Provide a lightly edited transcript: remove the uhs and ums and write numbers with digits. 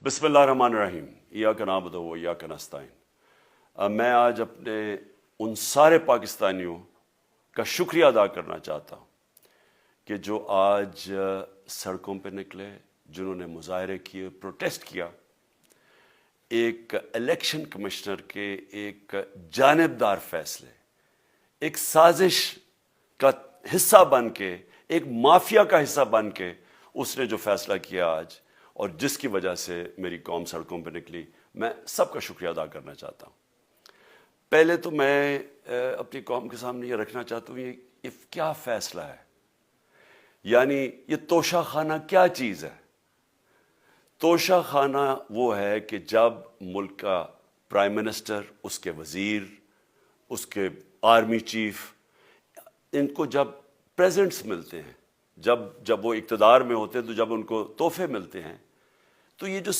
بسم اللہ الرحمن الرحیم ایاک نعبد و ایاک نستعین۔ میں آج اپنے ان سارے پاکستانیوں کا شکریہ ادا کرنا چاہتا ہوں کہ جو آج سڑکوں پہ نکلے، جنہوں نے مظاہرے کیے، پروٹیسٹ کیا، ایک الیکشن کمشنر کے ایک جانبدار فیصلے، ایک سازش کا حصہ بن کے، ایک مافیا کا حصہ بن کے اس نے جو فیصلہ کیا آج، اور جس کی وجہ سے میری قوم سڑکوں پہ نکلی، میں سب کا شکریہ ادا کرنا چاہتا ہوں۔ پہلے تو میں اپنی قوم کے سامنے یہ رکھنا چاہتا ہوں، یہ کیا فیصلہ ہے؟ یعنی یہ توشہ خانہ کیا چیز ہے؟ توشہ خانہ وہ ہے کہ جب ملک کا پرائم منسٹر، اس کے وزیر، اس کے آرمی چیف، ان کو جب پریزنٹس ملتے ہیں، جب وہ اقتدار میں ہوتے ہیں، تو جب ان کو تحفے ملتے ہیں، تو یہ جو